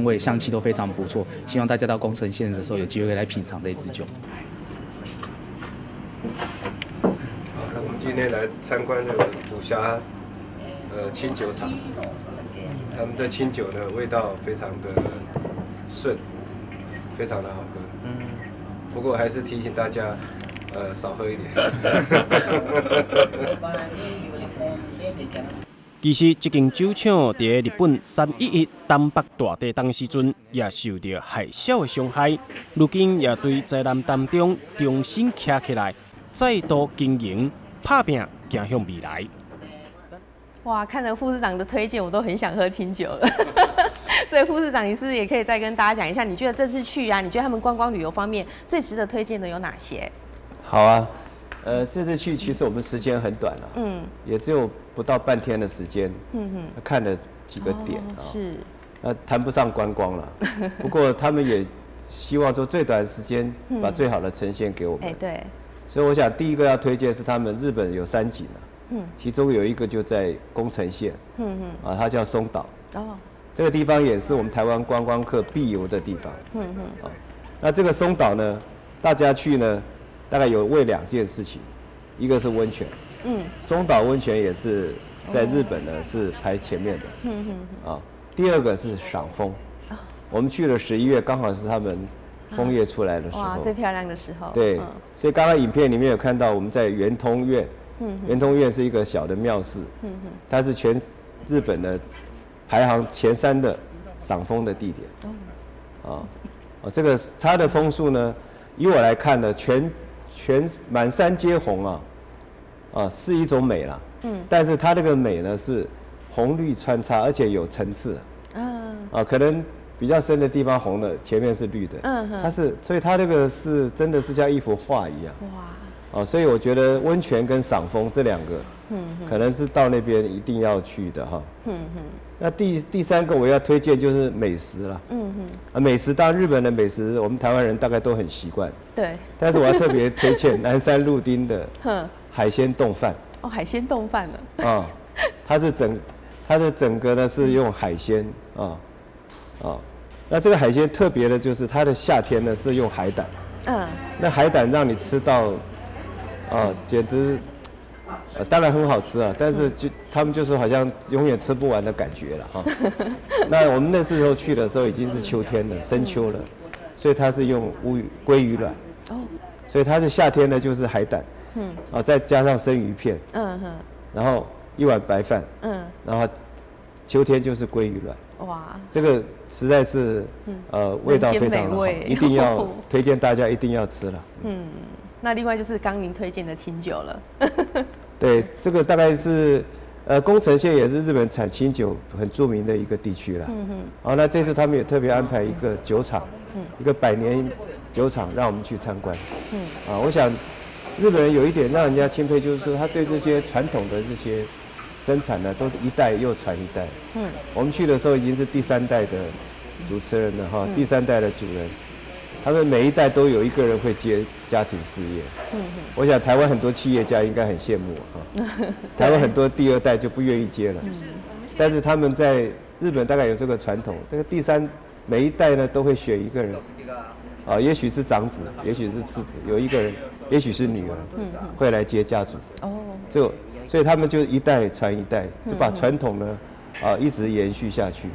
味、香气都非常不错。希望大家到宫城县的时候有机会来品尝这支酒。我们今天来参观这个浦霞清酒厂，他们的清酒呢味道非常的顺，非常的好喝。不过还是提醒大家，少喝一点。其实，这间酒厂在日本311东北大地震时阵，也受到海啸的伤害，如今也对灾难当中重新站起来，再度经营，打拼，走向未来。哇，看了副市长的推荐，我都很想喝清酒了。所以副市长，你是不是也可以再跟大家讲一下，你觉得这次去啊，你觉得他们观光旅游方面最值得推荐的有哪些？好啊，这次去其实我们时间很短了，也只有不到半天的时间，看了几个点啊，是，谈不上观光了。不过他们也希望说最短时间把最好的呈现给我们。对。所以我想第一个要推荐是他们日本有3景啊，其中有一个就在宫城县，它叫松岛。这个地方也是我们台湾观光客必游的地方。那这个松岛呢，大家去呢，大概有为2件事情，一个是温泉，松岛温泉也是在日本呢是排前面的。第二个是赏枫，我们去了11月，刚好是他们枫叶出来的时候，哇，最漂亮的时候。对，所以刚刚影片里面有看到我们在圆通院，圆通院是一个小的庙寺，它是全日本的排行前3的赏枫的地点。这个它的枫树呢，以我来看呢，全满山皆红是一种美啦。但是它这个美呢是红绿穿插，而且有层次。可能比较深的地方红的，前面是绿的。所以它这个是真的是像一幅画一样。哇！所以我觉得温泉跟赏枫这2个，可能是到那边一定要去的哈。那第3个我要推荐就是美食了。美食当然日本的美食，我们台湾人大概都很习惯。对。但是我要特别推荐南山路町的海鲜冻饭。海鲜冻饭了。它的整个呢是用海鲜那这个海鲜特别的就是它的夏天呢是用海胆。那海胆让你吃到，简直。当然很好吃啊，但是他们就是好像永远吃不完的感觉了那我们那时候去的时候已经是秋天了，深秋了，所以它是用鲑鱼卵。所以它是夏天呢就是海胆，再加上生鱼片，然后1碗白饭，然后秋天就是鲑鱼卵。哇，这个实在是味道非常的好，一定要推荐大家一定要吃了。那另外就是刚您推荐的清酒了。对，这个大概是宫城县也是日本产清酒很著名的一个地区了。那这次他们也特别安排一个酒厂，一个100年酒厂让我们去参观。我想日本人有一点让人家钦佩，就是说他对这些传统的这些生产呢，都是一代又传一代。我们去的时候已经是第3代的主持人了第3代的主人。他们每一代都有一个人会接家庭事业。我想台湾很多企业家应该很羡慕台湾很多第2代就不愿意接了。但是他们在日本大概有这个传统，这个每一代呢都会选一个人，也许是长子，也许是次子，有一个人，也许是女儿，会来接家族。所以他们就一代传一代，就把传统呢一直延续下去。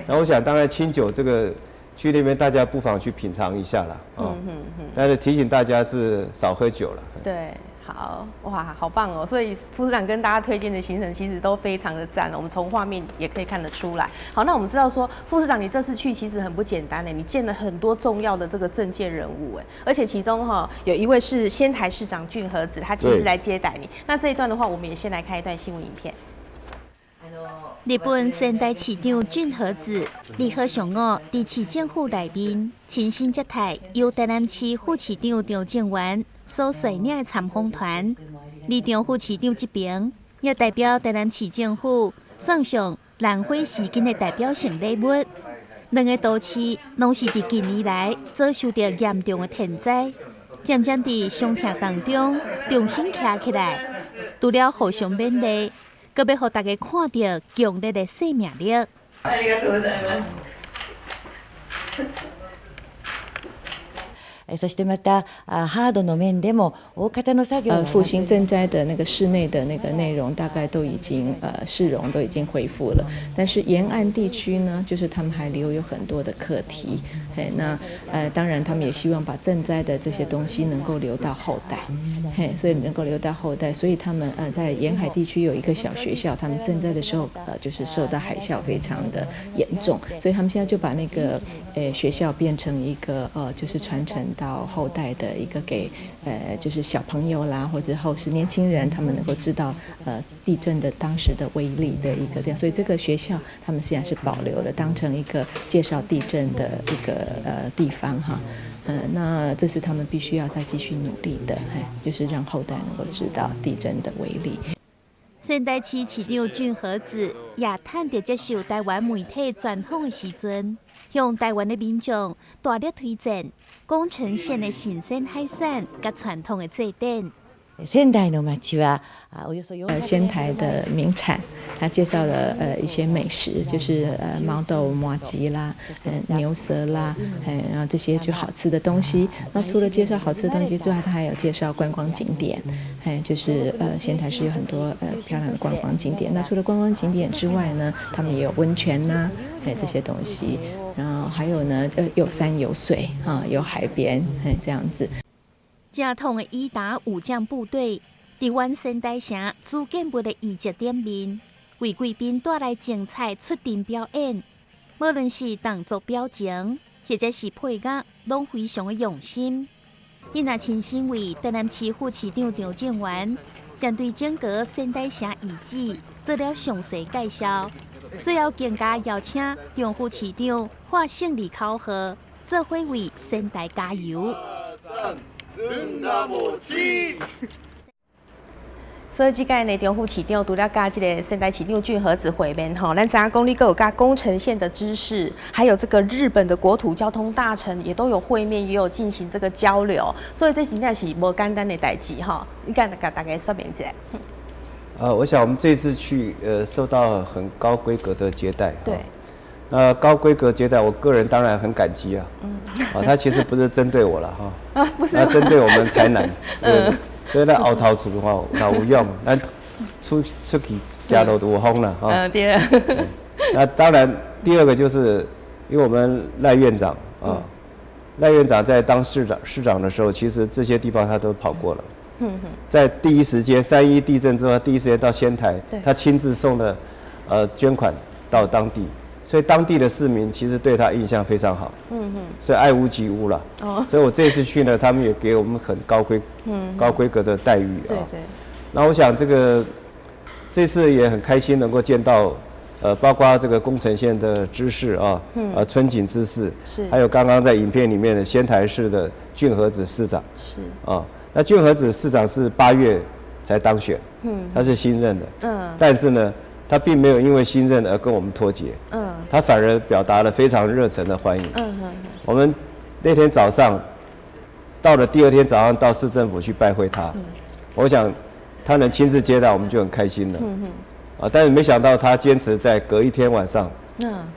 那我想当然清酒这个。去那边大家不妨去品尝一下啦，但是提醒大家是少喝酒了。对，好，哇，好棒哦！所以副市长跟大家推荐的行程其实都非常的赞，我们从画面也可以看得出来。好，那我们知道说副市长你这次去其实很不简单你见了很多重要的这个政界人物而且其中有一位是仙台市长俊和子，他亲自来接待你。那这一段的话，我们也先来看一段新闻影片。日本仙台市长俊和子2號上午伫市政府內面親身接待由台南市副市長張正元所率領的參訪團。李長副市長這邊也代表台南市政府送上兰花时间的代表性礼物。两个都市拢是伫近年来遭受到严重的天灾，渐渐伫伤痛当中重新站起来，除了互相勉励，阁要互大家看到强烈的生命力。ありがとうございます。そしてまたハードの面でも大方の作業复兴赈灾的那个室内的那个内容大概都已经市容都已经恢复了，但是沿岸地区呢，就是他们还留有很多的课题。那当然他们也希望把赈灾的这些东西能够留到后代，所以能够留到后代，所以他们在沿海地区有一个小学校，他们赈灾的时候就是受到海啸非常的严重，所以他们现在就把那个学校变成一个就是传承到后代的一个给就是小朋友啦，或者后世年轻人，他们能够知道地震的当时的威力的一个这样，所以这个学校他们现在是保留了，当成一个介绍地震的一个地方哈。那这是他们必须要再继续努力的，就是让后代能够知道地震的威力。仙台市市长俊和子也趁着接受台湾媒体专访的时阵，向台湾的民众大力推荐宫城县的新鲜海产甲传统的祭典。仙台の町はおよそ仙台的名产，他介绍了一些美食，就是毛豆麻糬啦，牛舌啦，然后这些就好吃的东西。那除了介绍好吃的东西之外，他还有介绍观光景点，就是仙台市有很多漂亮的观光景点。那除了观光景点之外呢，他们也有温泉呐，这些东西。然后还有呢，有山有水有海边，这样子。正统的伊达武将部队，伫阮仙台城主建物的遗迹顶面，为贵宾带来精彩出阵表演。无论是动作表情，或者是配乐，拢非常的用心。伊若亲身为台南市副市长张建源，将对整个仙台城遗址做了详细介绍。最后更加邀请张副市长发胜利口号，做伙为仙台加油。所以即届呢，中副市长除了甲这个仙台市长俊和子会面吼，咱知影讲你阁有甲宫城县的知识，还有这个日本的国土交通大臣也都有会面，也有进行这个交流，所以这真正是无简单的代志吼。你敢甲大家说明一下？我想我们这次去受到很高规格的接待。对。高规格接待，我个人当然很感激啊。他其实不是针对我了哈。不是。他针对我们台南。所以咱后头厝吼，若有用，咱出去走路都有风了哈。对。那当然，第二个就是因为我们赖院长赖院长在当市长的时候，其实这些地方他都跑过了。在第一时间3.1地震之后，第一时间到仙台，他亲自送了捐款到当地。所以当地的市民其实对他印象非常好，所以爱屋及乌了。所以我这次去呢，他们也给我们很高规格的待遇啊。对。那我想这次也很开心能够见到包括这个宫城县的知事啊，春景知事，是，还有刚刚在影片里面的仙台市的俊和子市长，是啊。那俊和子市长是8月才当选，他是新任的，但是呢，他并没有因为新任而跟我们脱节，他反而表达了非常热忱的欢迎。我们那天早上到了，第2天早上到市政府去拜会他，我想他能亲自接待我们就很开心了。但是没想到他坚持在隔一天晚上，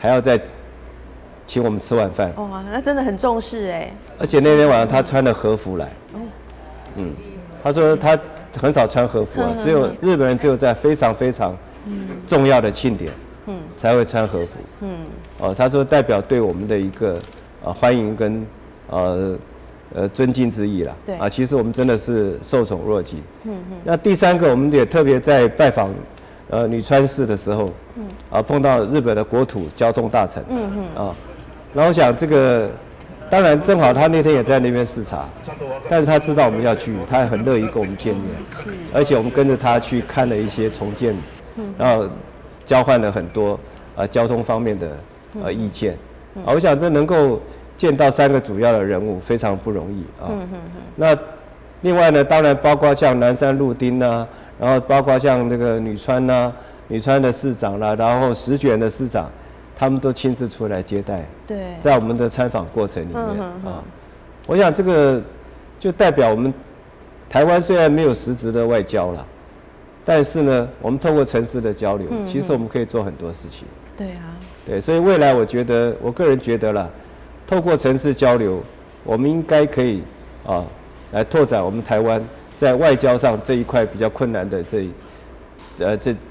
还要再请我们吃晚饭。哇，那真的很重视哎。而且那天晚上他穿了和服来，他说他很少穿和服啊，只有日本人只有在非常非常重要的庆典，才会穿和服。他说代表对我们的一个欢迎跟尊敬之意啦。对啊，其实我们真的是受宠若惊。那第3个，我们也特别在拜访女川市的时候，碰到日本的国土交通大臣。然后我想这个。当然，正好他那天也在那边视察，但是他知道我们要去，他也很乐意跟我们见面。是，而且我们跟着他去看了一些重建，然后交换了很多交通方面的意见。我想这能够见到3个主要的人物，非常不容易啊。那另外呢，当然包括像南山路町啊，然后包括像那个女川啊，女川的市长啦，然后石卷的市长，他们都亲自出来接待。对，在我们的参访过程里面啊，我想这个就代表我们台湾虽然没有实质的外交啦，但是呢，我们透过城市的交流，其实我们可以做很多事情。对啊，对，所以未来我觉得，我个人觉得啦，透过城市交流，我们应该可以来拓展我们台湾在外交上这一块比较困难的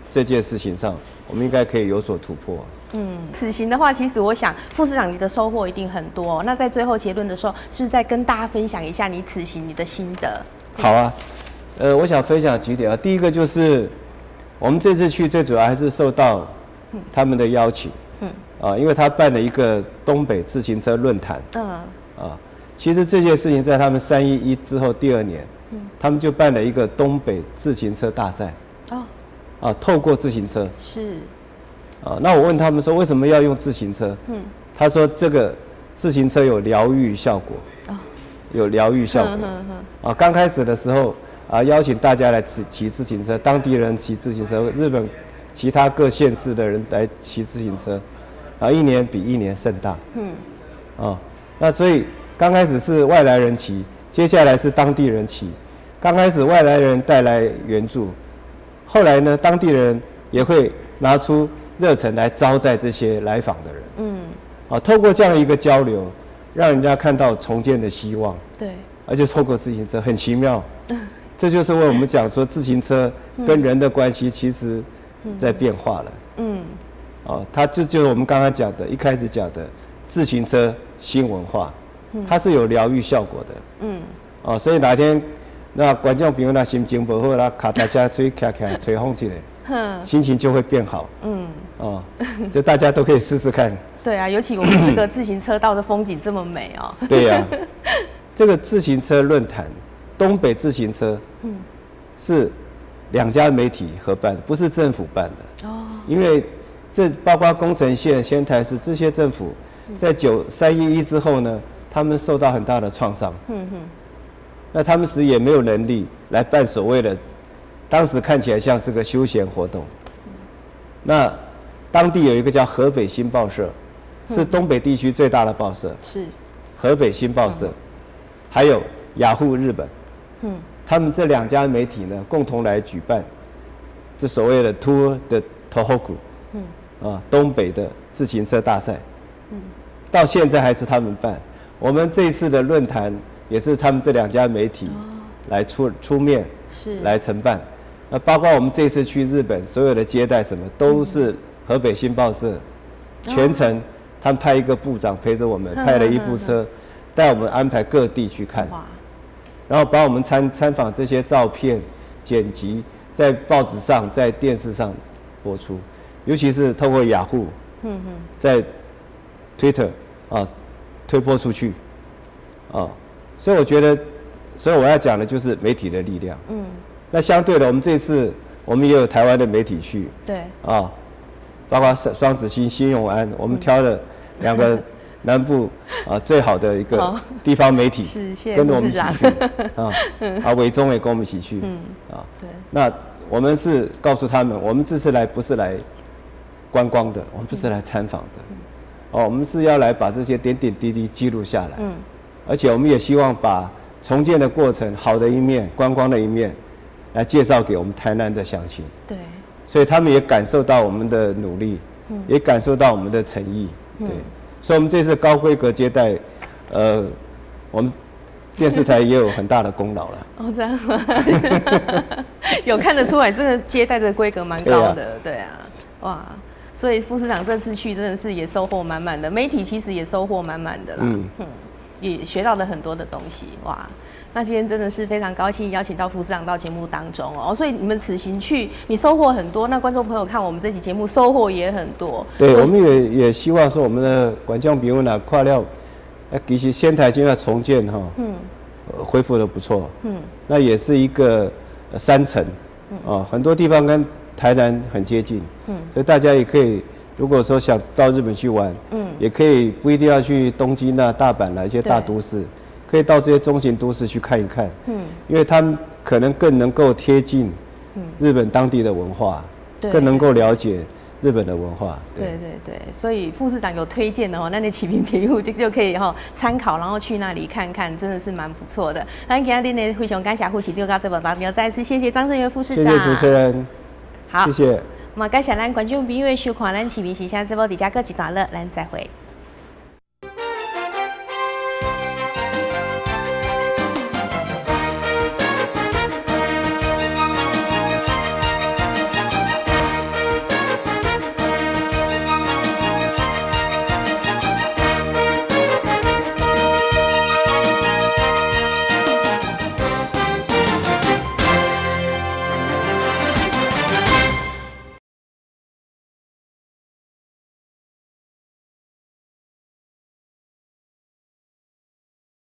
这件事情上，我们应该可以有所突破。此行的话，其实我想副市长你的收获一定很多。那在最后结论的时候，是不是再跟大家分享一下你此行你的心得？好啊，我想分享几点啊。第一个就是我们这次去最主要还是受到他们的邀请，因为他办了一个东北自行车论坛，其实这件事情在他们311之后第2年，他们就办了一个东北自行车大赛，透过自行车是，那我问他们说为什么要用自行车？他说这个自行车有疗愈效果，有疗愈效果。刚开始的时候邀请大家来骑自行车，当地人骑自行车，日本其他各县市的人来骑自行车，一年比一年盛大。那所以刚开始是外来人骑，接下来是当地人骑。刚开始外来人带来援助，后来呢，当地人也会拿出热忱来招待这些来访的人。透过这样一个交流，让人家看到重建的希望。对，而且透过自行车很奇妙。这就是为我们讲说，自行车跟人的关系其实在变化了。它就是我们刚刚讲的，一开始讲的自行车新文化，它是有疗愈效果的。所以哪天那观众朋友那心情不好啦，卡大家吹卡卡吹风起来，心情就会变好。这大家都可以试试看。对啊，尤其我们这个自行车道的风景这么美哦。对呀，这个自行车论坛，东北自行车，是2家媒体合办的，不是政府办的。因为这包括宫城县、仙台市这些政府，在311之后呢，他们受到很大的创伤。那他们时也没有能力来办所谓的，当时看起来像是个休闲活动。那当地有一个叫河北新报社，是东北地区最大的报社。是。河北新报社，还有雅虎日本。他们这2家媒体呢，共同来举办这所谓的 Tour de Tohoku，东北的自行车大赛。到现在还是他们办。我们这一次的论坛也是他们这2家媒体来出面，来承办。包括我们这次去日本，所有的接待什么都是河北新报社，全程他们派一个部长陪着我们，派了一部车，带我们安排各地去看，然后把我们参访这些照片剪辑，在报纸上、在电视上播出，尤其是透过雅虎，在 Twitter 推播出去，所以我觉得，所以我要讲的就是媒体的力量。那相对的，我们这次我们也有台湾的媒体去，对，包括双子星、新永安，我们挑了2个南部最好的一个地方媒体，跟着我们一起去，伟忠也跟我们一起去，对。那我们是告诉他们，我们这次来不是来观光的，我们不是来参访的，我们是要来把这些点点滴滴记录下来，而且我们也希望把重建的过程好的一面、观光的一面，来介绍给我们台南的乡亲。对，所以他们也感受到我们的努力，也感受到我们的诚意。对，所以我们这次高规格接待，我们电视台也有很大的功劳了。这样吗？有看得出来，这个接待的规格蛮高的。对啊，哇！所以副市长这次去真的是也收获满满的，媒体其实也收获满满的啦。也学到了很多的东西，哇！那今天真的是非常高兴邀请到副市长到节目当中哦，所以你们此行去，你收获很多，那观众朋友看我们这期节目收获也很多。对，我们也希望说我们的观众朋友呢，看了，其实仙台现在重建哈，恢复的不错，那也是一个山城，很多地方跟台南很接近，所以大家也可以，如果说想到日本去玩，也可以不一定要去东京啊、大阪啊一些大都市，可以到这些中型都市去看一看，因为他们可能更能够贴近日本当地的文化，更能够了解日本的文化。对，所以副市长有推荐的那启平铁路就可以参考，然后去那里看看，真的是蛮不错的。那今天呢，非常感谢副市长到这边来，再次谢谢张正元副市长，谢谢主持人，好，谢谢。感谢咱观众朋友收看咱启平时下这波底下各一段落，咱再会。